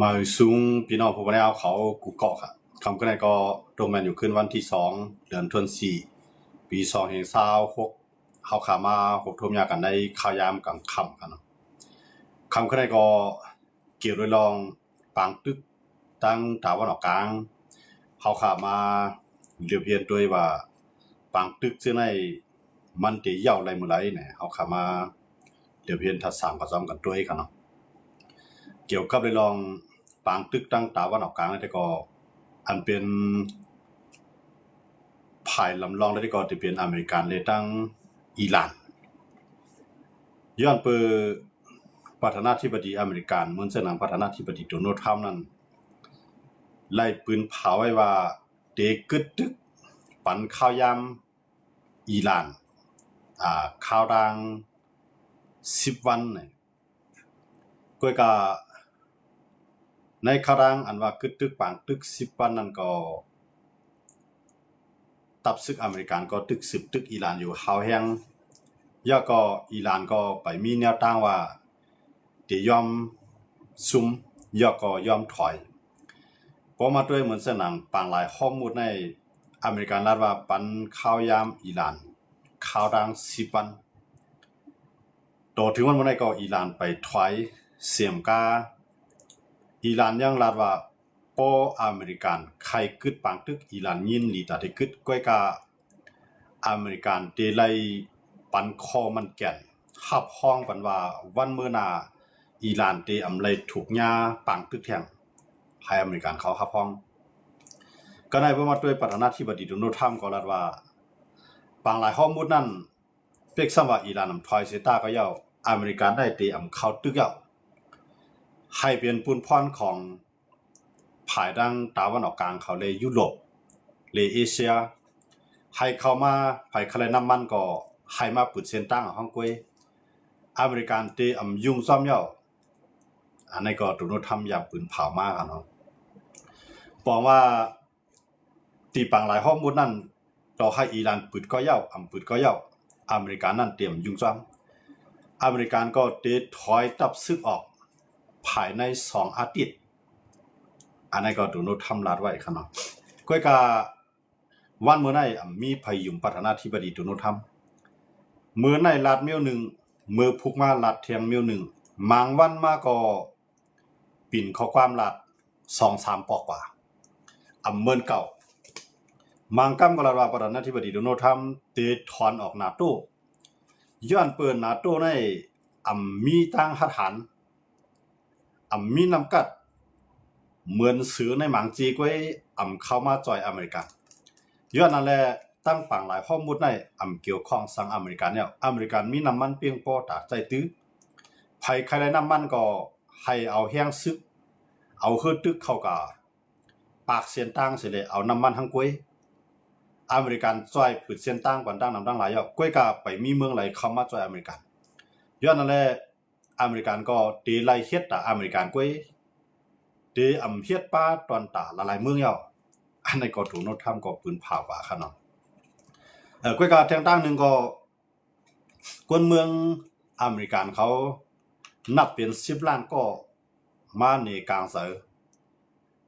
มาสูงพี่น้องผมไม่ได้เอาเขากูเกาะค่ะคำก็ได้ก็ตรงแมนอยู่ขึ้นวันที่2 เดือนธันวาคมปี2026เขาขามาหกทุ่มยากันได้ข้าวยามกลางค่ำกันเนาะคำก็ได้ก็เกี่ยวด้วยลองปางตึกตั้งตาวันออกกลางเขาขามาเรียบเรียนด้วยว่าปางตึกซึ่งในมันตีเย่าไรมือไรเนี่ยเขาขามาเรียบเรียนทัดสามกับซ้อมกันด้วยกันเนาะเกี่ยวกับเลยลองปางตึกตั้งตาวันออกกลางแล้วก็อันเป็นภายลำลองแล้วก็จะเป็นอเมริกันเลยตั้งอิหร่านย้อนเปิดประธานาธิบดีอเมริกันเหมือนเสนางประธานาธิบดีโดนัลด์ทรัมป์นั้นไล่ปืนเผาไว้ว่าเด็กกึดตึกปันข้าวยำอิหร่านข้าวดัง10 วันเนี่ยก็กะในครั้งอันว่ากึดตึกปังตึก10 วันนั้นก็ตับซึกอเมริกันก็ตึก10ตึกอิหร่านอยู่เฮาแห้งย่อก็อิหร่านก็ไปมีแนวตั้งว่าเดี๋ยวยอมซุ่มย่อก็ยอมถอยเพราะมาด้วยเหมือนสนังปางหลายข้อมูลในอเมริกันรัฐว่าปันข้าวยามอิหร่านข้าวดัง10 วันต่อถึงวันวันไหนก็อิหร่านไปถอยเสียมกาอิหร่านยังรัฐว่าปออเมริกันใครกึดปังตึกอิหร่านยินลีตาที่กึดก้อยกาอเมริกันเดลัยปันคอมันแก่นหับห้องปันว่าวันเมื่อนาอิหร่านเตอำไลถูกญาปังตึกแทงให้อเมริกันเขาหับห้องก็ได้เพื่อมาด้วยประธานาธิบดีโดนัลด์ทรัมป์ก็รัฐว่าปังหลายข้อมูลนั้นเป็กซ้ำว่าอิหร่านถอยเสตาก็เย้าอเมริกันได้เตอำเข้าตึกเย้าให้เป็นปุนพรของภายดังตะวันออกกลางเขาเลยยุโรปเลยเอเชียให้เข้ามาภายคลน้ำมันก็ให้มาปุดเส้นตั้งของกวยอเมริกันเตอำยุ่งซ่อมเย้าอันนี้ก็โดนัลด์ทรัมป์อยากปืนเผามากเนาะบอกว่าตีปังหลายข้อมูลนั้นต่อให้อิหร่านปืดก็เย้าปืดก็เย้าอเมริกันนั้นเตรียมยุ่งซ่อมอเมริกันก็เตถอยตับซึกออกภายใน2 อาทิตย์อันนี้ก็โดนัลด์ทรัมป์ลาดไว้ครับเนาะก้อยกาวันเมื่อไหร่มีพายุประธานาธิบดีโดนัลด์ทรัมป์เมื่อไหร่ลาดเมียวหนึ่งเมื่อพุกมาลาดเทียงเมียวหนึ่งบางวันมาก็ปิ่นข้อความลาด2-3 ปอกว่าเมินเก่ามังกัมก็ลาดว่าประธานาธิบดีโดนัลด์ทรัมป์เตถอนออกนาโต้ย้อนเปิดนาโต้ในมีตั้งหฐานมีนำกัดเหมือนซื้อในหมังจีก้วยเข้ามาจอยอเมริกาย้อนนั่นแหละตั้งปังหลายข้อมูลในเกี่ยวข้องสังอเมริกันเนี่ยอเมริกันมีน้ำมันเพียงพอตากใจตื้อภัยใครได้น้ำมันก็ให้เอาแห้งซึกเอาขึ้นตึกเข้ากับปากเส้นตั้งเสร็จเลยเอาน้ำมันทั้งก้วยอเมริกันจอยปืดเส้นตั้งปันตั้งน้ำตั้งหลายก้วยกับไปมีเมืองไหลเข้ามาจอยอเมริกันย้อนนั่นแหละอเมริกันก็ตีไล่เฮ็ดตาอเมริกันก้วยเดเฮ็ดป้าตอนตาหลายเมืองเย้าอันนี้ก็ถูกโนทำก็ปืนเผาว่าค่ะเนาะก้วยกาแทงตั้งนึงก็คนเมืองอเมริกันเขานับเป็น10 ล้านก็มาในกลางเสือ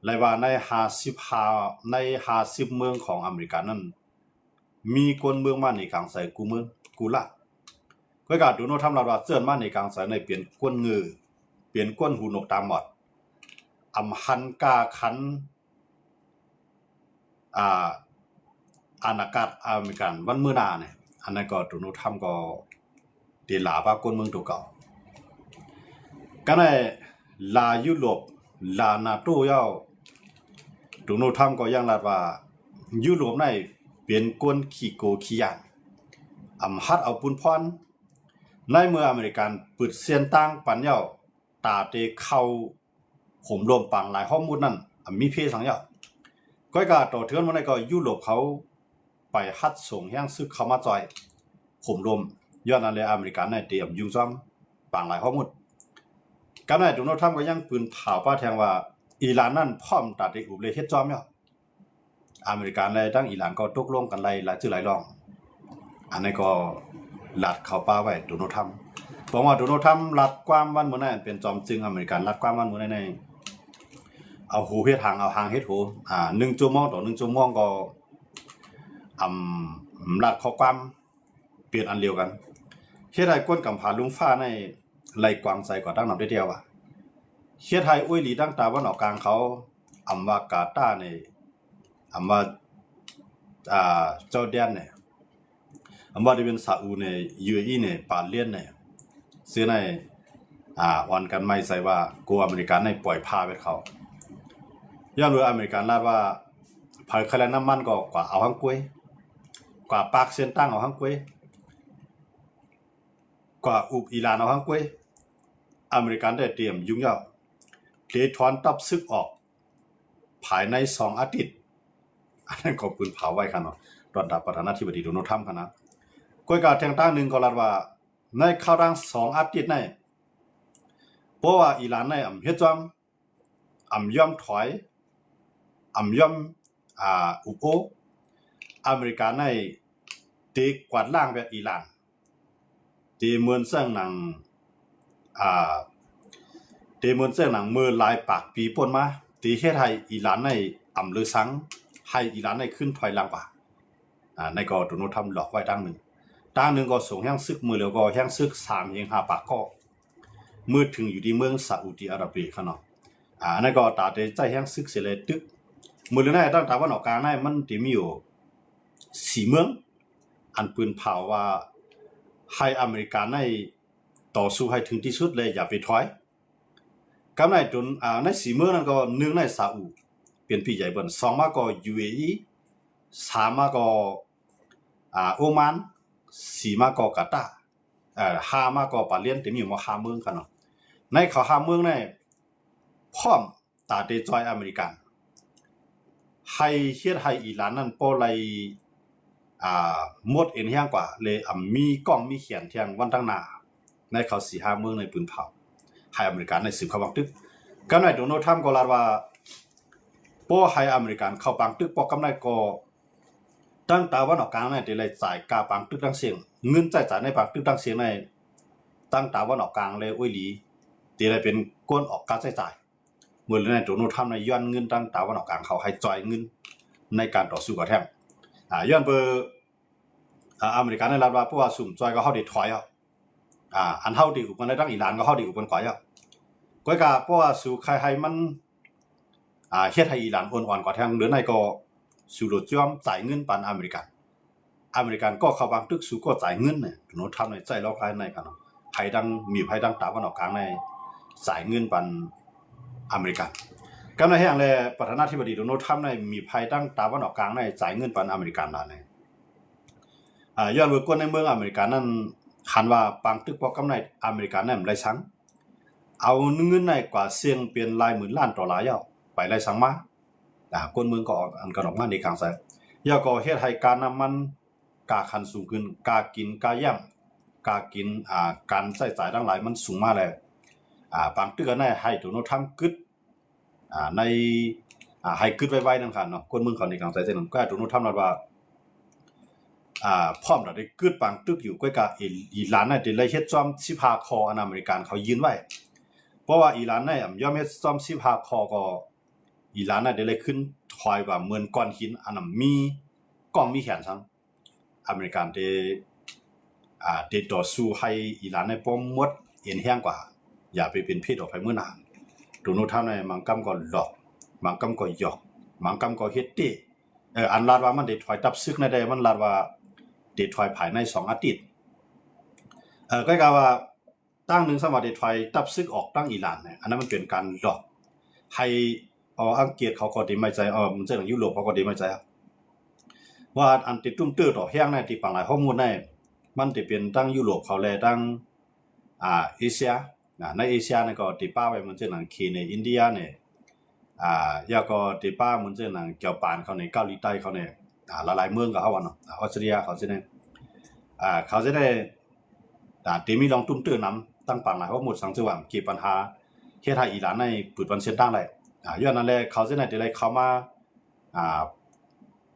เลยว่าใน50ใน50เมืองของอเมริกันนั้นมีคนเมืองมาในกลางเสือกูเมืองกูละก้วยกาดูโนทำลาว่าเจิ้นมาในกลางเสือในเปลี่ยนก้นงือเปลี่ยนก้นหูนกตามหมดหันกาคันอาณากัดอเมริกันวันมื้อหน้าเนี่ยอันนั้นก็โดนัลด์ทรัมป์ก็ตีหลาปากคนเมืองตัวเก่าก็ในลายุโรปลานาโต้เย้าโดนัลด์ทรัมป์ก็ยังลาดว่ายุโรปในเป็นคนขี้โกขี้ยานฮัดเอาปุนพรในเมื่ออเมริกันปึดเส้นตั้งปันเย้าตาเตเข้าห่มรวมปังหลายข้อมูลนั้นมีเพศสังเย้าก้อยกาต่อเทือนวันนี้ก็ยุโรปเขาไปฮัดส่งแห้งซึกเข้ามาจอยห่มรวมย้อนนั่นเลยอเมริกันในเตรียมยุ่งซ้ำปังหลายข้อมูลกันได้โดนัลด์ทรัมป์ก็ยังปืนเผาป้าแทงว่าอิหร่านนั่นพร้อมตัดได้อุบเลยเฮ็ดจอมเย้าอเมริกันเลยตั้งอิหร่านก็ตกลงกันหลายชื่อหลายรองอันนี้ก็ลัดเข้าป้าไว้โดนัลด์ทรัมป์บอกว่าโดนัลด์ทรัมป์ลัดความวันมื้อนั้นเป็นจอมจึงอเมริกันลัดความวันมื้อนั้นใน เอาหูเฮ็ดหางเอาหางเฮ็ดหู1ชั่วโมงต่อ1ชั่วโมงก็ลัดข้อความเปลี่ยนอันเดียวกันเฮ็ดให้ก้นกำผาลุงฟ้าในไหลกวางใจกว่าดังนำได้เดียวอ่ะเฮ็ดให้อุ้ยหลีดังตาวันออกกลางเขาว่ากาตาร์ในว่าจอร์แดนเนี่ยว่าที่เป็นซาอุใน UAE เนี่ยปาเลียนเนี่ยซื้อในวันกันไม่ใส่ว่ากูอเมริกันในปล่อยพาไปเขาย้อนรู้อเมริกันลาดว่าภายคลน้ำมันก็กว่าเอาห้างกุ้ยกว่าปากเส้นตั้งเอาห้างกุ้ยกว่าอุบอิหร่านเอาห้างกุ้ยอเมริกันได้เตรียมยุ่งยากเทถอนตับซึกออกภายใน2 อาทิตย์อันนั้นขอบคุณเผาไว้ครับเนาะตอนรับประธานาธิบดีโดนัลด์ทรัมป์ครับนะก้อยกาแทงตั้งหนึ่งก็ลาดว่าในข่าวดัง2 อาทิตย์ในเพราะว่าอิหร่านในเฮ็ดจอมยอมถอยยอมอุปโออเมริกาในตีกวาดล่างแบบอิหร่านตีเหมือนเส้นหนังตีเหมือนเส้นหนังมือลายปากปีป่นมาตีเฮ็ดให้อิหร่านในลือสังให้อิหร่านในขึ้นถอยหลังกว่าในก็โดนัลด์ทรัมป์หลอกไว้ดังหนึ่งก็ส่งแห่งซึกมือแล้วก็แห่งซึก3แห่ง5ปากก็มืดถึงอยู่ที่เมืองซาอุดิอาระเบียครับเนาะนั่นก็ตาได้ใจแห่งซึกเสียเลยตึกมือเลยตั้งแต่วันออกกลางในมันที่มีอยู่4 เมืองอันปืนเผาว่าให้อเมริกาในต่อสู้ให้ถึงที่สุดเลยอย่าไปถอยกำในจนใน4 เมืองนั้นก็1ในซาอุเป็นพี่ใหญ่เบิ่น2มาก็ UAE 3มาก็โอมาน4มาก็กาตาร์5มาก็ปาเลียนที่มีอยู่มา5 เมืองกันเนาะในเขา5 เมืองในพร้อมตาเตจอยอเมริกันให้เฮ็ดให้อิหร่านนั้นบ่ไล่หมดเอ็นแฮงกว่าเลยมีกล้องมีเขียนเที่ยงวันตั้งหน้าในเขา4-5 เมืองในปืนเผาให้อเมริกันในสืบเข้าบังตึกกำในโดนัลด์ทรัมป์ก็ลาว่าบ่ให้อเมริกันเข้าบังตึกบ่กำในก็ตั้งตาวันออกกลางในได้เลยจ่ายกาบังตึกดังเสียงเงินจ่ายในบังตึกดังเสียงในตั้งตาวันออกกลางเลยโอ้ยหลีที่ได้เป็นก้นออกการใช้จ่ายเมื่อในโดนัลด์ทรัมป์ในย้อนเงินตั้งตาวันออกกลางเขาให้จ่ายเงินในการต่อสู้กับแท้ย้อนเบอร์อเมริกันในรับว่าเพราะว่าสุ่มจ่ายก็เฮาได้ถอยอันเฮาดีอุปกันได้ตั้งอิหร่านก็เฮาดีอุปกันกว่าก้อยกะเพราะว่าสู่ใครให้มันเฮ็ดให้อิหร่านอ่อนกว่าทางเหลือในก็สู่รถยอมจ่ายเงินปานอเมริกันก็เข้าบางตึกสู่ก็จ่ายเงินเนี่ยโดนัลด์ทรัมป์ในใจเราภายในกันเนาะให้ดังมีภัยดังตาวันออกกลางในจ่ายเงินปานอเมริกันกำในแห่งแลประธานาธิบดีโดนัลด์ทรัมป์ในมีภัยดังตาวันออกกลางในจ่ายเงินปานอเมริกันนั่นแหละย้อนเบิ่งคนในเมืองอเมริกันนั้นคันว่าปังตึกพอกำในอเมริกันนั้นไรสังเอาเงินในกว่าเสี่ยงเป็นหลายหมื่นล้านดอลลาร์ไปไรสังมาคนเมืองก็อันกระดอกมาในกลางใส่ยาก็เฮ็ดให้การน้ำมันกาคันสูงขึ้นกากินกาย่ำกากินการใช้จ่ายทั้งหลายมันสูงมาแล้วบางตึกนั้นให้โดนัลด์ทรัมป์กึดในให้กึดไว้ๆนั่นค่ะเนาะคนเมืองเขาในกลางใส่เส้นก็โดนัลด์ทรัมป์ว่าพร้อมได้กึดบางตึกอยู่ใกล้กับอิหร่านน่ะได้เฮ็ดซ่อม15คออันอเมริกันเขายืนไว้เพราะว่าอิหร่านน่ะยอมเฮ็ดซ่อม15คอก็อิหร่านน่ะได้ขึ้นถอยว่าเหมือนก้อนหินอันนั้นมีกล้องมีแขนซังอเมริกันได้ต่อสู้ให้อิหร่านในป้อมหมดเอ็นแห้งกว่าอย่าไปเป็นเพศออกไปเมื่อนานโดนัลด์ทรัมป์ในมังกำก็หลอกมังกำก็หยอกมังกำก็เฮ็ดติอันลาดว่ามันได้ถอยตับซึกในได้มันลาดว่าได้ถอยภายใน2 อาทิตย์ก็กล่าวว่าตั้งหนึ่งสมัยได้ถอยตับซึกออกตั้งอิหร่านเนี่ยอันนั้นมันเป็นการหลอกให้อังกฤษเขาก็ดีไม่ใจมันจะยุโรปเขาก็ดีไม่ใจว่าอันติดตุ้มตื้อต่อแห้งในที่ปังหลายข้อมูลในมันจะเป็นตั้งยุโรปเขาแลตั้งเอเชียในเอเชียเนี่ยก็ติป้าไว้มันจะหนังเคนอินเดียเนี่ยยาก็ติป้ามันจะหนังเกี่ยวปานเขาในเกาหลีใต้เขาเนี่ยหลายๆเมืองก็เขาว่าเนาะออสเตรเลียเขาจะได้เขาจะได้ตีมีลองตุ้มตื้อนำตั้งปังหลายข้อมูลสังจังหวัดกี่ปัญหาเฮ็ดให้อิหร่านในปืดปันเส้นตั้งได้ย้อนนั่นแหละเขาจะได้เข้ามา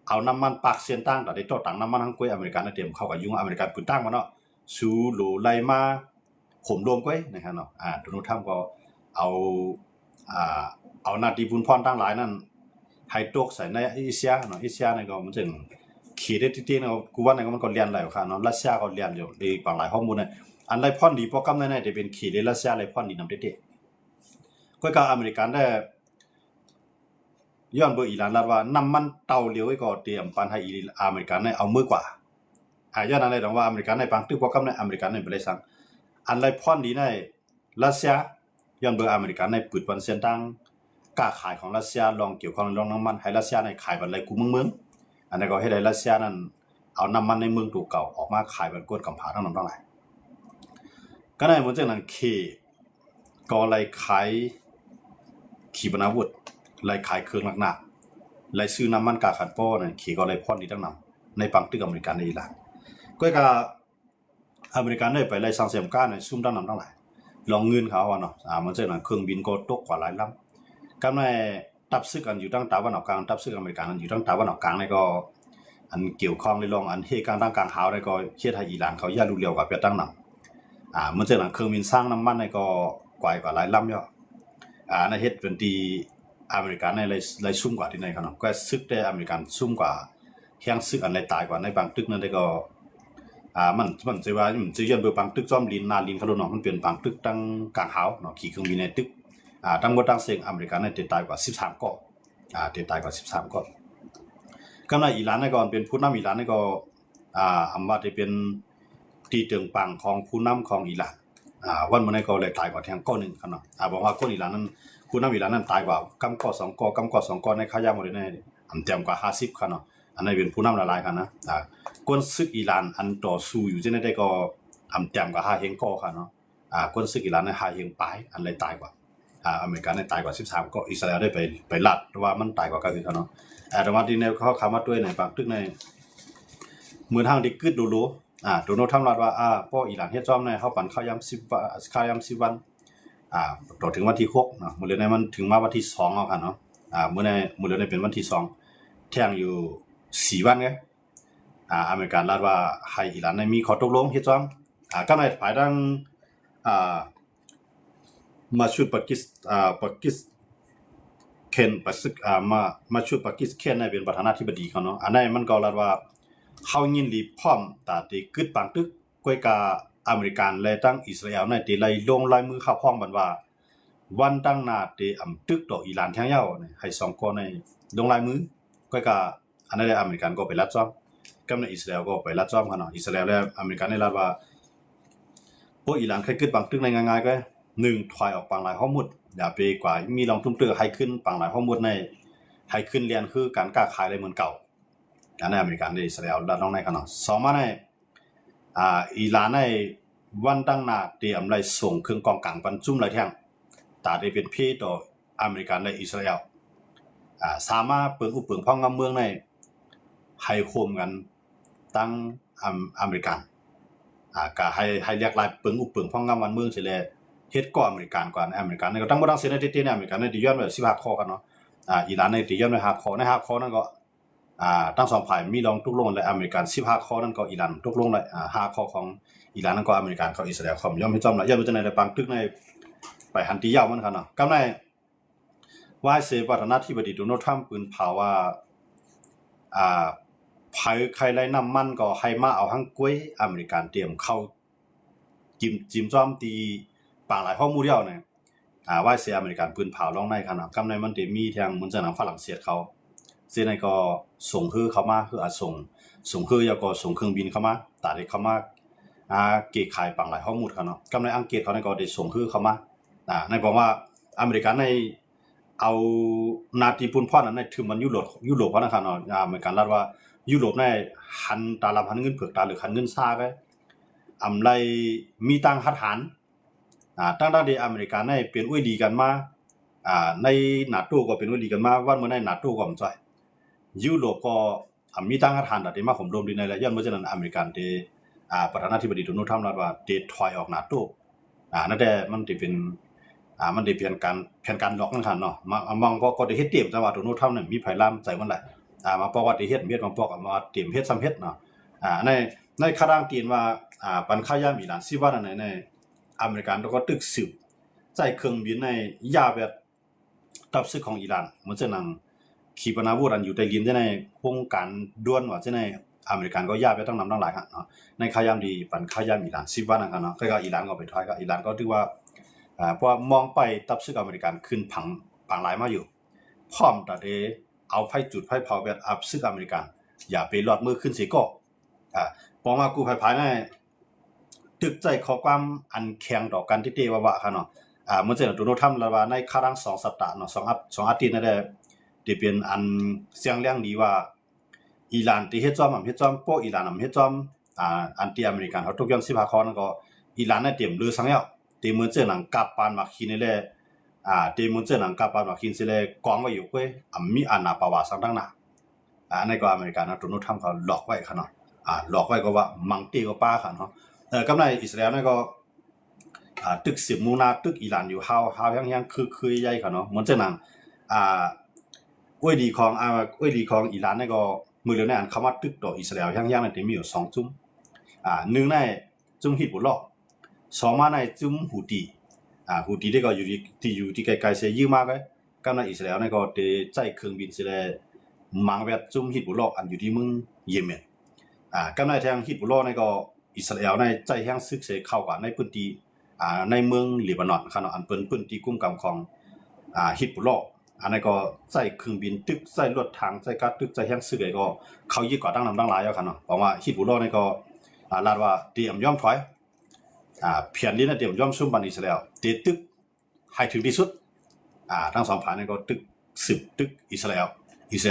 เอาน้ำมันปากเส้นตั้งแต่ได้ต่อตังน้ำมันทั้งกุ้ยอเมริกันเตรียมเข้ากับยุ่งอเมริกันปืนตั้งมาเนาะสู่โหลไล่มาข่มรวมกุ้ยนะครับเนาะโดนัลด์ทรัมป์ก็เอา เอานาทีบุญพรตั้งหลายนั่นให้ตกใส่ในเอเชียเนาะเอเชียนี่ก็มันจึงขีดได้ที่เนาะกูว่านี่ก็มันก็เรียนหลายค่ะเนาะรัสเซียก็เรียนอยู่ดีบางหลายข้อมูลเนี่ยอันไรพ่อนดีโปรแกรมนั่นจะเป็นขีดได้รัสเซียไรพ่อนดีนำเด็ดๆก็กับอเมริกันได้ย้อนเบอร์อิหร่านลาว่าน้ำมันเตาเลี้ยวไว้ก็เตรียมปันให้อเมริกันเนี่ยเอามือกว่าย้อนอะไรตรงว่าอเมริกันในบางตึกโปรแกรมในอเมริกันในบริษัทอันไรพ่อนดีในรัสเซียย้อนเบอร์อเมริกันในปืดวันเส้นตั้งกล้าขายของรัสเซียลองเกี่ยวข้องลองน้ำมันให้รัสเซียในขายบันไรกูเมืองอันนั้นก็ให้ได้รัสเซียนั้นเอาน้ำมันในเมืองตัวเก่าออกมาขายบันกดกำผาทั้งนั้นทั้งหลายก็ในเหมือนเช่นนั้นเคก็เลยขายขีปนาวุธเลยขายเครื่องหนักๆเลยซื้อน้ำมันกาขันป้อเนี่ยเคก็เลยพ่อนดีทั้งนั้นในปังตึกอเมริกันในอิหร่านก็กับอเมริกันได้ไปเลยสังเสียมก้าในซุ่มทั้งนั้นทั้งหลายลองเงินเขาเนาะเหมือนเช่นนั้นเครื่องบินก็ตกกว่าหลายลำก็ในทับซึกกันอยู่ตั้งตะวันออกกลางทับซึกอเมริกันอยู่ตั้งตะวันออกกลางในก็อันเกี่ยวข้องในรองอันเฮกันตั้งกลางหาวในก็เชื่อไทยอิหร่านเขาย่าดูเร็วกับเปียตั้งนำมันเจอหลังเครื่องบินสร้างน้ำมันในก็กว่าหลายลำย่อในเฮ็ดเป็นตีอเมริกันในเลยซุ่มกว่าที่ไหนครับเนาะก็ซึกได้อเมริกันซุ่มกว่าแห้งซึกอันในตายกว่าในบางตึกนั้นได้ก็มันจะว่ามันจะย้อนเบอร์บางตึกจอมลินนาลินเขาโดนเนาะมันเป็นบางตึกตั้งกลางหาวเนาะขี่เครื่องบินในตึกทั้งหมดทั้งเสียงอเมริกันในติดตายกว่า13 ก้อนติดตายกว่า13 ก้อนก็ในอิหร่านในก่อนเป็นผู้นำอิหร่านในก็อำว่าจะเป็นตีเติงปังของผู้นำของอิหร่านวันมันในก็เลยตายกว่าแทงก้อนหนึ่งครับเนาะบอกว่าก้อนอิหร่านนั้นผู้นำอิหร่านนั้นตายกว่ากำก้อ2 ก้อกำก้อ2 ก้อนในขายาหมดเลยในอันเต็มกว่า50ครับเนาะอันนี้เป็นผู้นำหลายๆครับนะก้นซึกอิหร่านอันต่อสู้อยู่ที่นั่นได้ก็อันเต็มกว่า5 เฮงก้อครับเนาะก้นซึกอิหร่านใน5 เฮงปลายอันเลยตายกว่าอเมริกันในตายกว่า13 ก็อิสราเอลได้ไปลัดว่ามันตายกว่าก็คือครับเนาะแต่ว่าที่ในเขาคำว่าด้วยในบางตึกในเหมือนทางดิกึดดูรู้โดนัลด์ทรัมป์รัดว่าป้ออิหร่านเฮ็ดจอมในเฮาปั่นข้าวยำ10 วันข้าวยำ10 วันต่อถึงวันที่6เนาะมื้อนี้มันถึงมาวันที่2เอาค่ะเนาะมื้อนี้เป็นวันที่2แท่งอยู่4 วันไงอเมริกันรัดว่าให้อิหร่านมีข้อตกลงเฮ็ดจอมก็ในฝ่ายดังมาชุดปากีสเคนปัสมาชุดปากีสเคนในเป็นประธานาธิบดีเขาเนาะอันนั้นมันก็รัดว่าเฮายินดีพร้อมตาที่กึดปังตึกก้อยกาอเมริกันและตั้งอิสราเอลในที่ไล่ลงลายมือเข้าพ้องบันว่าวันตั้งหน้าที่ตึกต่ออิหร่านแท้งยาวให้2 ก้อนในลงลายมือก้อยกาอันนั้นอเมริกันก็ไปรับจอมกับในอิสราเอลก็ไปรับจอมกันเนาะอิสราเอลและอเมริกันได้รัดว่าพวกอิหร่านใครกึดปังตึกในง่ายๆก็1ถอยออกปังหลายข้อมูลอย่าไปกว่ามีลองทุ่มเตือให้ขึ้นปังหลายข้อมูลในให้ขึ้นเรียนคือการค้าขายอะไรเหมือนเก่าอันนั้นอเมริกันได้อิสราเอลด้านนอกในกันเนาะ2มาในอิหร่านในวันตั้งหน้าเตรียมไล่ส่งเครื่องกองกลางบรรจุหลายแท่งตาได้เป็นพี่ต่ออเมริกันและอิสราเอลสามารถเปิงอุปเปิงพ้องงำเมืองในให้โคมกันตั้งอเมริกันก็ให้เรียกลายเปิงอุปเปิงพ้องงำวันเมืองสิแลเฮ็ดก็อเมริกันกว่าอเมริกันก็ตั้งบ่ดังเสนในที่ๆอเมริกันในดิย้อนไว้15 ข้อกันเนาะอิหร่านในดิย้อนไว้5 ข้อใน5 ข้อนั้นก็ทั้ง2ฝ่ายมีลองตกลงและอเมริกัน15 ข้อนั้นก็อิหร่านตกลงและ5 ข้อของอิหร่านนั้นก็อเมริกันเขาอิสราเอลเขายอมให้จอมละย่อมจะในปังตึกในไปหันตียาวมันครับเนาะกำในว่าเสประธานาธิบดีโดนัลด์ทรัมป์ปืนเผาว่าใครไล่น้ำมันก็ให้มาเอาทั้งกล้วยอเมริกันเตรียมเข้าจิ้มจอมตีปางหลายข้อมูลเดียวเนี่ยว่าเสียอเมริกันปืนเผาลองในครับเนาะกำในมันได้มีทางมันจะนำฝรั่งเศสเขาเสียในก็ส่งคือเข้ามาคือส่งคือแล้วก็ส่งเครื่องบินเข้ามาตาได้เข้ามาเกขายปังหลายข้อมูลครับเนาะกำในอังกฤษเขาในก็ได้ส่งคือเข้ามาในบอกว่าอเมริกันในเอานาทีปุ่นพ่อนั้นในถึงมันยุโรปเพราะนะครับเนาะอเมริกันรัฐว่ายุโรปในหันตาลำหันเงินเผือกตาหรือหันเงินซ่าก็ไรมีตังหัดหันตั้งแต่อเมริกันในเป็นอุ้ยดีกันมาในนาโต้ก็เป็นอุ้ยดีกันมาวันเมื่อในนาโต้ก็มันใจยุโรปก็มีตังหัดหันแต่มาผมรวมดีในระยะเมื่อเช่นนั้นอเมริกันประธานาธิบดีโดนัลด์ทรัมป์รัฐว่าถอยออกนาโต้นั่นแต่มันจะเป็นมันได้เปลี่ยนการล็อกนั่นค่ะเนาะมองก็ได้เฮ็ดเตรียมจังหวะโดนัลด์ทรัมป์เนี่ยมีไผล่ามใจมันแหละมาบอกว่าได้เฮ็ดมาบอกมาเตรียมเฮ็ดซ้ำเฮ็ดเนาะในคารางตีนว่าปันค่ายามอิหร่านสิว่านั่นในอเมริกันก็ตึกสืบใจเครื่องบินในยาแบบ ตับซึกของอิหร่านมันจะนั่งขีปนาวุธอันอยู่ใต้ลิ้นจะในวงการด้วนว่าจะในอเมริกันก็ย่าไปต้องนำตั้งหลายฮะเนาะในขายามดีปันขายามอิหร่าน10วันนะครับเนาะก็อิหร่านก็ไปถอยก็อิหร่านก็ถือว่าเพราะมองไปตับซึกอเมริกันขึ้นผังหลายมาอยู่พร้อมแต่เดเอาไฟจุดไฟเผาแบบอับซึกอเมริกันอย่าไปหลอดมือขึ้นสิก็ปองมากูภายในตึกใจขอความอันแข็งต่อกันที่เตว่าค่ะเนาะเมื่อเจอโดนัลด์ทรัมป์แล้วว่าในครั้ง2สัปดาห์เนาะ2อาทิตย์นั่นแหละที่เป็นอันเสียงเรื่องดีว่าอิหร่านที่เฮ็ดจอมเฮ็ดจอมพวกอิหร่านเฮ็ดจอมอันตี้อเมริกันเขาทุกอย่าง15ข้อนั่นก็อิหร่านเนี่ยเตรียมลือสังแล้วที่เมื่อเจอหนังกาปานมาคินนี่แหละที่เมื่อเจอหนังกาปานมาคินสิเลยกองไว้อยู่เว้ยมีอานาปาวาสังดังนะในก็อเมริกันนะโดนัลด์ทรัมป์เขาหลอกไว้ค่ะเนาะหลอกไว้ก็ว่ามังตีก็ป้าค่ะเนาะกำในอิสราเอลนั่นก็ตึก10มูนาตึกอิหร่านอยู่ฮาวยังคือใหญ่ค่ะเนาะเหมือนเจ้าหนังอวยดีของอิหร่านนี่ก็มือเร็วในอันคำว่าตึกต่ออิสราเอลยังนั่นมีอยู่2จุ่มหนึ่งในจุ่มฮิซบุลลอฮ์2มาในจุ่มฮูตีนี่ก็อยู่ที่ไกลๆเสียยืมมากเลยกำในอิสราเอลนี่ก็ได้ใจเครื่องบินสิเลยมังเวดจุ่มฮิซบุลลอฮ์อันอยู่ที่เมืองเยเมนกำในทางฮิซบุลลอฮ์นี่ก็อิสราเอลในใจแห่งซึกเสเข้ากับในพื้นที่ในเมืองเลบานอนค่ะเนาะอันเป็นพื้นที่กุมกำของฮิซบุลลอฮ์อันนั้นก็ใส่เครื่องบินตึกใส่รถถังใส่การตึกใส่แห่งซึกไอ้ก็เขายึดก่อตั้งนำตั้งหลายแล้วค่ะเนาะเพราะว่าฮิซบุลลอฮ์นี่ก็ลาดว่าเตรียมยอมถอยเพียรนี้นะเตรียมยอมซุ่มบันอิสราเอลเตตึกให้ถึงที่สุดทั้ง2ฝ่ายนี่ก็ตึก10ตึกอิสราเอ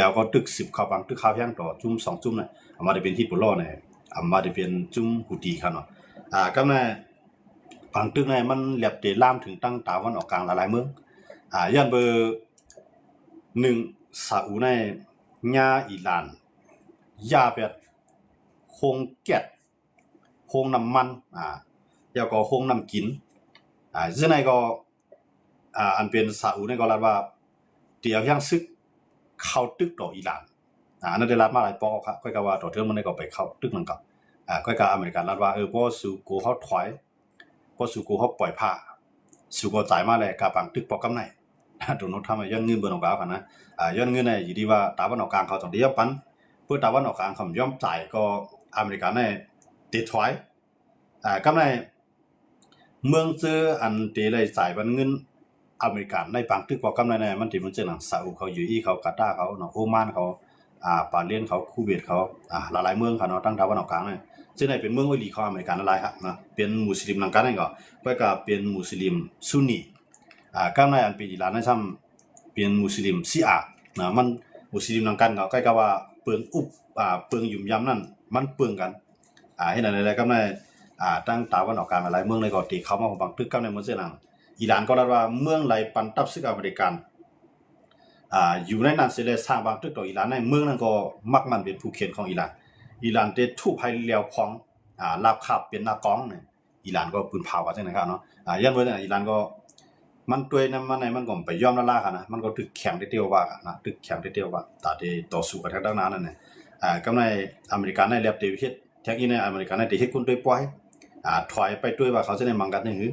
ลก็ตึก10เข้าบังตึกข้าวแห้งต่อจุ่ม2จุ่มน่ะเอามาได้เป็นฮิซบุลลอฮ์เนี่ยเอามาได้เป็นจุ่มฮูตีค่ะเนาะก็แม่บางตึกเนี่ยมันแลบเตล่ามถึงตั้งตาวันออกกลางหลายๆเมืองย่านเบอร์1ซาอุในญาอิหร่านยาแบบโฮงแก๊สโฮงน้ำมันแล้วก็โฮงน้ำกินซึ่งในก็อันเป็นซาอุในก็รัฐว่าเดี๋ยวยังซึกเข้าตึกต่ออิหร่านนั่นได้รับมาหลายปอกครับค่อยก็ว่าต่อเทื่อมันได้ก็ไปเข้าตึกนั่นก็ค่อยก็อเมริกันรัฐว่าบ่สู่กูเฮาถอยบ่สู่กูเฮาปล่อยผ้าสู่ก็จ่ายมาแล้วกะปังตึกปอกกำไนโดนทำย้อนเงินเบิ่นออกกันนะย้อนเงินเนี่ยอยู่ที่ว่าตะวันออกกลางเขาต้องเดียวปันเพื่อตะวันออกกลางเขายอมจ่ายก็อเมริกันเนี่ยติดถอยกำไรเมืองเจออันเตเลยจ่ายบันเงินอเมริกันในปังตึกปอกกำไนเนี่ยมันที่มันเจอหนังซาอุเขาอยู่อีเขากาตาร์เขาเนาะโอมานเขาปาเลนเขาคูเวตเขาหลายๆเมืองเขาเนาะตั้งตะวันออกกลางเนี่ยซึ่งในเป็นเมืองวลีของอเมริกันหลายครับนะเป็นมุสลิมนำกันนั่นก็เป็นมุสลิมซุนนีกำในอันเป็นอิหร่านนะซ้ำเป็นมุสลิมชีอะห์นะมันมุสลิมนำกันก็ใกล้กับว่าเปิงอุบเปิงยุ่มยำนั่นมันเปิงกันเฮ็ดอันใดๆกำในตั้งตะวันออกกลางหลายเมืองในก็ที่เข้ามาบังตึกกำในมันเสียหนังอิหร่านก็รัฐว่าเมืองไหลปันตับซึกอเมริกันอยู่ในนั้นสิเลยสร้างบางตึกต่ออิหร่านในเมืองนั้นก็มักมันเป็นผู้เขียนของอิหร่านได้ทุบให้เลี้ยวของลาบคาบเป็นหน้ากองเนี่ยอิหร่านก็ปืนเผาว่าจังได๋ครับเนาะยันเบิ่นอิหร่านก็มันตัวนำมาในมันก็ไปยอมละค่ะนะมันก็ตึกแข็งได้เตียวว่านะตึกแข็งได้เตียวว่าตาได้ต่อสู้กับทางด้านนั้นน่ะกำในอเมริกันในแลบเตเฮ็ดแท้อีในอเมริกันในได้เฮ็ดคนด้วยปล่อยถอยไปด้วยว่าเขาจะได้มังกันนี่หือ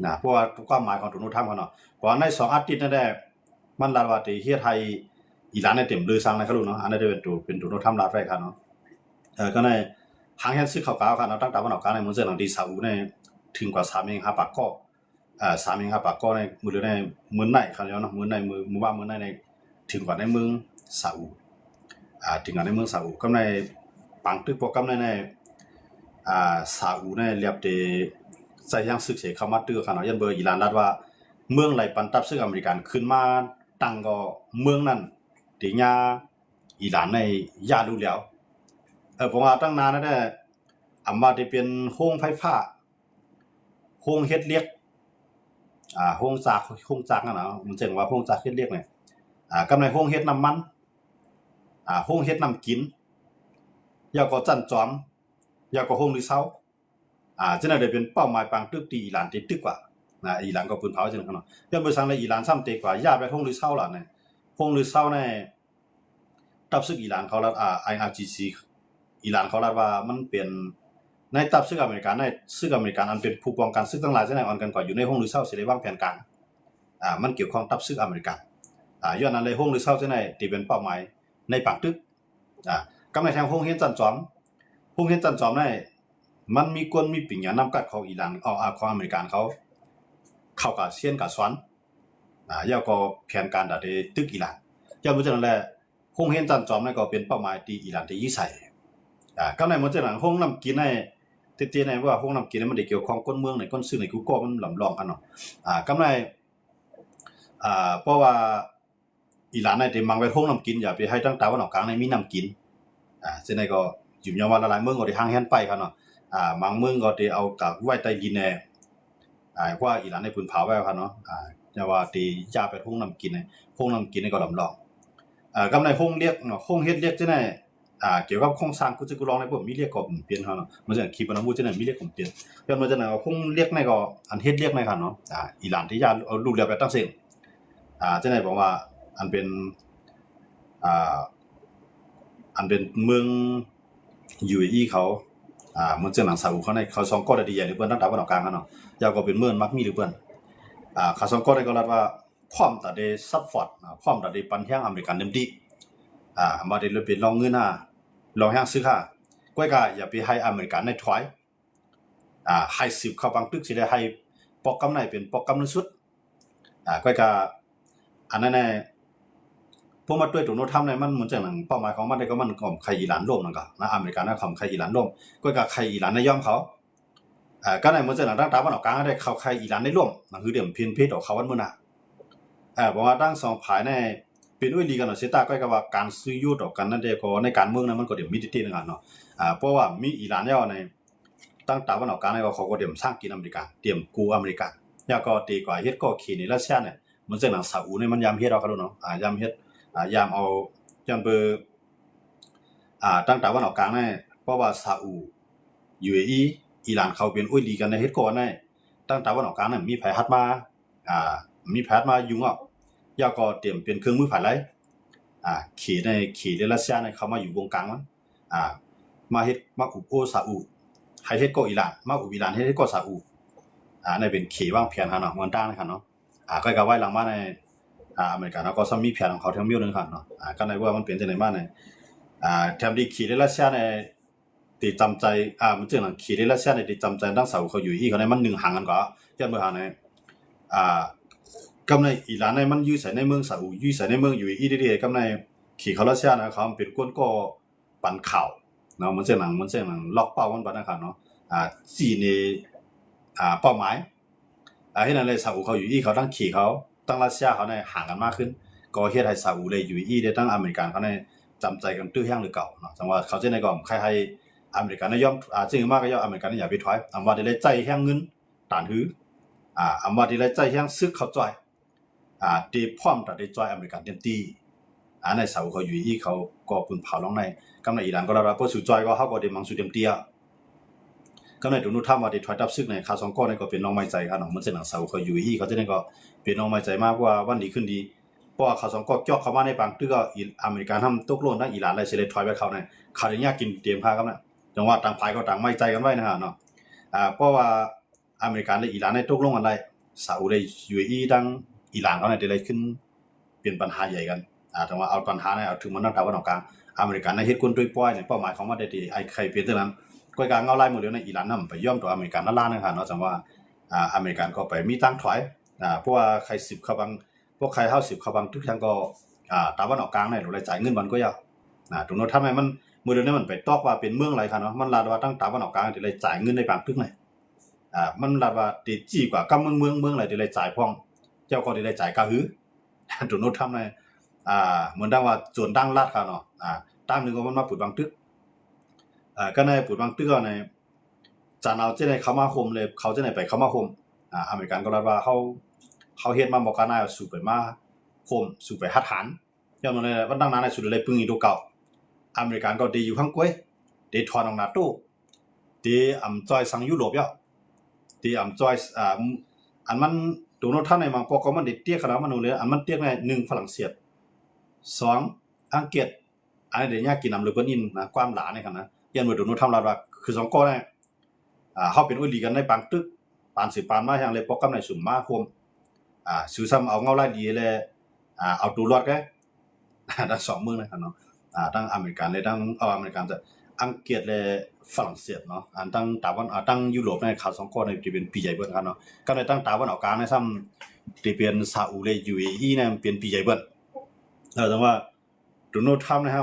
นะเพราะว่าความหมายของโดนัลด์ทรัมป์เขาเนาะเพราะใน2อาทิตย์นั่นแหละมันลาว่าที่เฮ็ดให้อิหร่านเนี่ยเต็มลือซังนะครับลูกเนาะอันนั้นได้เป็นโดนัลด์ทรัมป์ลาไว้ครับเนาะก็ในหางแฮนซึกเขากาวครับเนาะตั้งแต่วันออกกลางในเมืองเซอร์หลังที่ซาอุในถึงกว่า3เอง5ปากก็3เอง5ปากก็ในมือในเมืองไหนครับเนาะเมืองในมือว่าเมืองในถึงกว่าในเมืองซาอุถึงกว่าในเมืองซาอุก็ในปังตึกโปรแกรมในซาอุในเรียบเตใส่ยังซึกเสเข้ามาตื้อครับเนาะยันเบอร์อิหร่านรัฐว่าเมืองไหลปันตับซึกอเมริกันขึ้นมาตั้งก็เมืองนั้นที่ญาอิหร่านในญาดูแล้วผมว่าตั้งนานแล้วมาที่เป็นโรงไฟฟ้าโรงเฮ็ดเรียกโรงจักรนั่นน่ะมันจังว่าโรงจักรเฮ็ดเรียกเนี่ยกำในโรงเฮ็ดน้ำมันโรงเฮ็ดน้ำกินยาก็จั่นจอมยาก็โรงหรือเซาจังได๋ได้เป็นเป้าหมายปังตึกที่อิหร่านติดตึกว่าอิหร่านก็ปืนเผาจังซั่นเนาะยามบ่สั่งในอิหร่านซ้ำเตกว่ายาไปโรงหรือเซาล่ะเนี่ยโรงหรือเซาในตับซึกอิหร่านเขาละIRGC อิหร่านเขาว่ามันเป็นในตับซึกอเมริกันในซึกอเมริกันอันเป็นผู้ป้องกันซึกทั้งหลายจังได๋อ่อนกันกว่าอยู่ในห้องหรือเซาสิได้วางแผนการมันเกี่ยวข้องตับซึกอเมริกัน ย้อนนั้นเลยห้องหรือเศร้าจะไหนที่เป็นเป้าหมายในปังตึกกำในทางห้องเฮียนจันจอมห้องเฮียนจันจอมได้มันมีกวนมีปิ่งอย่างนำกัดของอิหร่านของอเมริกันเขาเข้ากับเซียนกับสวนย่อก็แผนการดัดตึกอิหร่านย่อมาจากนั้นแหละห้องเฮียนจันจอมนั่นก็เป็นเป้าหมายที่อิหร่านที่ยิ่งใส่กำในมาจากนั้นห้องน้ำกินในเตี้ยๆในว่าห้องน้ำกินนั้นมันได้เกี่ยวข้องก้นเมืองในก้นซื่อในกูก็มันหลำลองกันเนาะกำในเพราะว่าอิหร่านในที่มังไว้ห้องน้ำกินอย่าไปให้ตั้งตาว่าหนองกลางในมีน้ำกินเช่นในก็อยู่ยามว่าหลายเมืองก็ได้ห่างแหนไปกันเนาะบางเมืองก็ได้เอากับไว้ใต้ดินแน่ว่าอิหร่านในพื้นเผาไว้กันเนาะอย่าว่าที่ยาไปห้องน้ำกินในห้องน้ำกินในก็ลำลองกำในห้องเรียกเนาะห้องเฮ็ดเรียกจังได๋เกี่ยวกับโครงสร้างกูจะกูลองในพวกมีเรียกก็เปลี่ยนเฮาเนาะมันจะคิดว่ามูจังได๋มีเรียกก็เปลี่ยนย้อนมาจังได๋ห้องเรียกในก็อันเฮ็ดเรียกในกันเนาะอิหร่านที่ยาเอารูปเรียกไปตั้งเส้นจังได๋บอกว่าอันเป็นอันเป็นเมือง UAE เขามันจังหนังซาอุเขาในเขา2ก็ได้ดีอย่างนี้เปิ้นตั้งตาวันออกกลางกันเนาะยาวก็เป็นเมืองมักมีหรือเปิ้นเขา2ก็ได้ก็รัดว่าพร้อมตาได้ซัพพอร์ตพร้อมตาได้ปันแฮงอเมริกันเต็มที่มาได้เลยเป็นลองเงินลองแฮงซื้อค่าก้อยก็อย่าไปให้อเมริกันในถอยให้10เข้าบางตึกสิได้ให้ปอกกำไรเป็นปอกกำนึงสุดก้อยก็อันนั้นน่ะพวกมาด้วยตัวโน้ตทำในมันเหมือนจังหนังเป้าหมายของมันได้ก็มันก็ใครอิหร่านร่วมนั่นก็นะอเมริกันนะใครอิหร่านร่วมก้อยก็ใครอิหร่านในย่อมเขาก็ได้เหมือนจังหนังตั้งตาวันออกกลางได้เขาใครอิหร่านได้ร่วมนั่นคือเดี๋ยวพินเพศออกเขาวันมื้อน่ะบอกว่าตั้ง2ภายในเป็นอุ้ยลีกันเนาะเสตาก้อยก็ว่าการซื้อยุทธออกกันนั่นเด้ก็ในการเมืองนั้นมันก็เดี๋ยวมีตินึงอ่ะเนาะเพราะว่ามีอิหร่านแล้วในตั้งตาวันออกกลางก็เขาก็เดี๋ยวสร้างกินอเมริกันเตรียมกูอเมริกันแล้วก็ตีกว่าเฮ็ดก็ขี้นี่รัสเซียเนี่ยเหมือนจังหนังซาอุเนี่ยมันยามเฮ็ดเอาเขาเนาะยามเฮ็ดยามเอาจังเบอร์ตั้งตาวันออกกลางเนี่ยเพราะว่าซาอุ UAE อิหร่านเขาเป็นอุ้ยลีกันในเฮ็ดก่อนเนี่ยตั้งตาวันออกกลางเนี่ยมีไผฮัดมามีแพทย์มายุ่งอ่ะยาก็เตรียมเป็นเครื่องมือผ่านไรขี่ในรัสเซียเนี่ยเขามาอยู่วงกลางมั้งมาเฮ็ดมาอุปโภซาอุให้เฮ็ดก็อิหร่านมาอุปอิหร่านเฮ็ดก็ซาอุในเป็นขี่วางแผนหาเนาะเหมือนตั้งนะครับเนาะก็ไว้หลังมาในอเมริกาเนาะก็ซ้ำมีแผนของเขาทั้งมิ้วนึงครับเนาะก็ในว่ามันเป็นจังได๋มาเนี่ยแถมที่ขี่ในรัสเซียเนี่ยที่จำใจมันจังหนังขี่ในรัสเซียเนี่ยที่จำใจตั้งซาอุเขาอยู่อีกเขาในมัน1ห่างกันก็ยันบ่หาในกำในอิหร่านในมันอยู่ใส่ในเมืองซาอุอยู่ใส่ในเมืองอยู่อีดีๆกำในขี่เขารัสเซียนะเขาเป็นก้นก็ปันข่าวเนาะมันเส้นหนังล็อกเป้ามันปานนั้นครับเนาะจีนนี่เป้าหมายเฮ็ดนั่นเลยซาอุเขาอยู่อีเขาตั้งขี่เขาตั้งรัสเซียเขาเนี่ยห่างกันมากขึ้นก็เฮ็ดให้ซาอุเลยอยู่อีได้ตั้งอเมริกันเขาเนี่ยจำใจกันตื้อแห้งหรือเก่าเนาะจังว่าเขาจะในก็ใครให้อเมริกันยอมจริงมากก็ยอมอเมริกันอย่าไปถอยว่าได้ใจแห้งเงินตานหือว่าได้ใจแห้งซึกเขาจ่อยตีพร้อมตัดได้จอยอเมริกันเต็มที่ในเสาเขาอยู่อีเขาก็ปืนเผาลงในกำในอิหร่านก็รับเพราะสุจอยก็เขาก็ได้มังสุเต็มเตี้ยกำในตัวนู้นทำว่าได้ถอยทับซึกในคา2ก้อนนี่ก็เป็นน้องไม้ใจครับเนาะมันจะหนังเสาเขาอยู่อีเขาจะได้ก็เป็นน้องไม้ใจมากว่าวันดีขึ้นดีเพราะว่าคา2ก้อนจ่อเข้ามาในบางตึกก็อเมริกันทำตกลงทั้งอิหร่านเลยสิเลยถอยไปเขาในเขาได้ยากกินเตรียมค่าครับนะจังว่าต่างฝ่ายก็ต่างไม้ใจกันไว้นะฮะเนาะเพราะว่าอเมริกันและอิหร่านได้ตกลงกันได้ซาอุได้อยู่อีดังอิหร่านเขาเนี่ยได้ขึ้นเป็นปัญหาใหญ่กันแต่ว่าเอาปัญหาเนี่ยเอาถึงมันตั้งแต่วันออกกลางอเมริกันในเฮ็ดคนด้วยป้อยเนี่ยเป้าหมายของมันได้ที่ไอ้ใครเปลี่ยนเท่านั้นก็การเงาไล่หมดแล้วในอิหร่านนำไปย่อมตัวอเมริกันนั่นล่ะนะครับเนาะจังว่าอเมริกันก็ไปมีตั้งถอยเพราะว่าใคร10เขาบางพวกใครเฮา10เขาบางทุกทางก็ตะวันออกกลางเนี่ยเราจ่ายเงินมันก็ยาวตรงนั้นทำให้มันมื้อเดี๋ยวนี้มันไปตอกว่าเป็นเมืองอะไรครับเนาะมันลาดว่าตั้งตะวันออกกลางที่เลยจ่ายเงินในบางทึกไหนมันลาดว่าติจี้กว่ากำเมืองอะไรที่เลยจ่ายพ่องเจ้าก็ที่เลยจ่ายกะหือตรงนั้นทำในเหมือนดังว่าโจรดังลาดครับเนาะตั้งนึงก็มันมาปุดบางตึกก็ในปุดบางตึกก็ในจานเอาจะได้เข้ามาโฮมเลยเขาจะได้ไปเข้ามาโฮมอเมริกันก็ลาดว่าเขาเฮ็ดมาบอกกันน่าสู่ไปมาโฮมสู่ไปหัดฐานย้อนมาเลยว่าดังนั้นในสุดเลยปึงอีดูเก่าอเมริกันก็ดีอยู่ข้างก้วยดีถอนออกนาโต้ดีจอยสังยุโรปยาดีจอยอันมันตัวโน้ตท่านในบางปอกก็มันได้เตี้ยขนาดมันนู่นเลยอันมันเตี้ยใน1ฝรั่งเศส2อังกฤษอันนี้เดี๋ยวยากกินหรือเปิ้นอินนะความหลาเนี่ยครับนะยันว่าตัวโน้ตทำลาดว่าคือ2ก้อเนี่ยเฮาเป็นอุ้ยลีกันในบางตึกปานสิปานมาอย่างเลยปอกกำในสุ่มมาโฮมซื้อซ้ำเอาเงาไล่ดีเลย เอาตัวรอดก็ทั้งสองเมืองนะครับเนาะทั้งอเมริกันเลยทั้งอเมริกันจะอังกฤษและฝรั่งเศสเนาะทั้งตะวันทั้งยุโรปในข่าวสองคนในที่เป็นปีใหญ่เบิ้ลครับเนาะก็ในตั้งตะวันออกกลางในซ้ำที่เป็นซาอุและ UAE เนี่ยเป็นปีใหญ่เบิ้ลแต่ว่าโดนัลด์ทรัมป์นะครับ